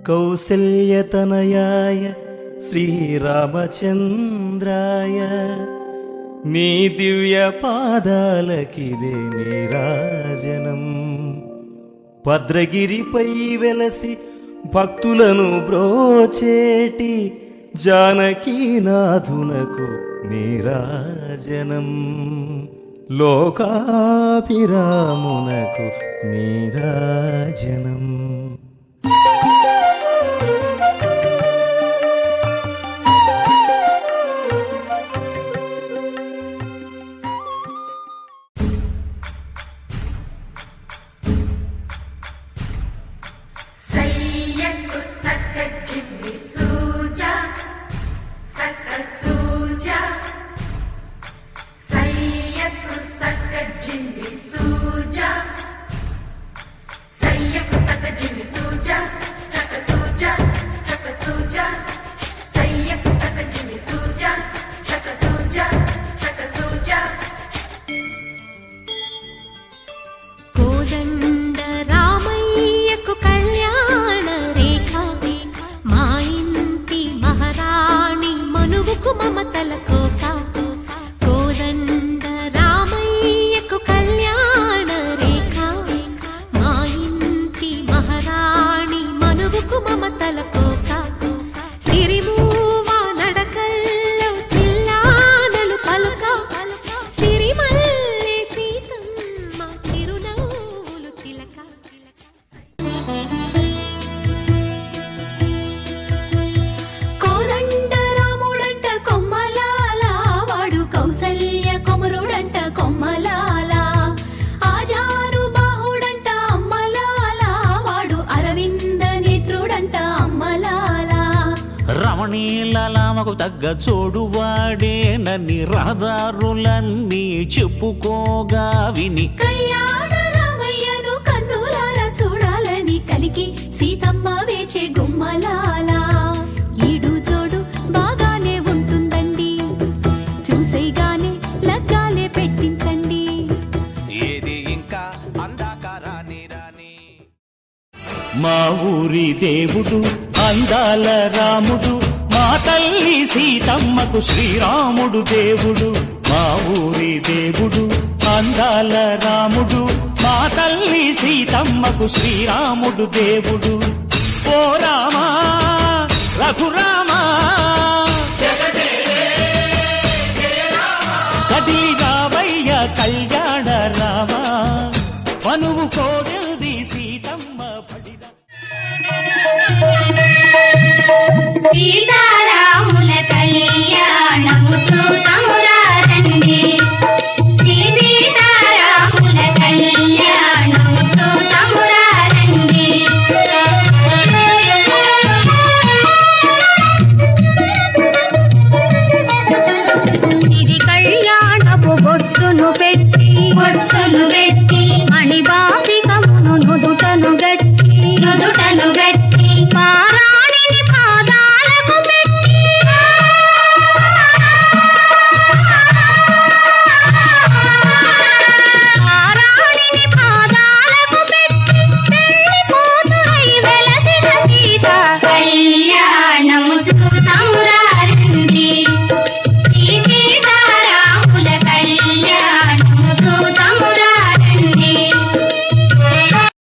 కౌసల్యతనయాయ శ్రీరామచంద్రాయ నీ దివ్య పాదాలకిదే నీరాజనం. భద్రగిరిపై వెలసి భక్తులను బ్రోచేటి జానకీనాథునకు నీరాజనం. లోకాభిరామునకు నీరాజనం. సయ్యకు సక్క చిమ్మి సూజా సక్క సూజా సయ్యకు సక్క చిమ్మి సూజా సయ్యకు సక్క చిమ్మి సూజా సక్క సూజా సక్క సూజా సయ్యకు సక్క చిమ్మి సూజా సక్క సూజా సక్క సూజా. కోదండ రామయ్యకు కళ్యాణ రేఖ మా ఇంటి మహారాణి మనువుకు మమతల కోక. కోదండ రామయ్యకు కళ్యాణ రేఖ మా ఇంటి మహారాణి మనువుకు మమతల కోక. సిరిమూవ నడకల్లో తిల్లానలు పలుక సిరిమల్లె సీతమ్మ చిరునవ్వులు చిలక. కోదండ రాముడంట కొమ్మలాల వాడు కౌసల్య కొమరుడంట కొమ్మలాల. ఆజాను బాహుడంట అమ్మలాల వాడు అరవింద నేత్రుడంట అమ్మలాల. రమణీలలామకు తగ్గ చోడువాడేనని రహదారులన్నీ చెప్పుకోగా విని కళ్యాణ రామయ్యను కన్నులార చూడాలని కలికి సీతమ్మ వేచే గుమ్మలాల. ఈడు జోడు బాగానే ఉంటుందండి, చూసేగానే లగ్గాలే పెట్టించండి. ఏది ఇంకా అందాక రాని రాని. మా ఊరి దేవుడు అందాల రాముడు, మా తల్లి సీతమ్మకు శ్రీరాముడు దేవుడు. మా ఊరి దేవుడు అందాల రాముడు, మా తల్లి సీతమ్మకు శ్రీరాముడు దేవుడు. ఓ రామా రఘురామా కదిలి రావయ్య కళ్యాణ రామా, మనువు కోరింది సీతమ్మ పడిన సీతారా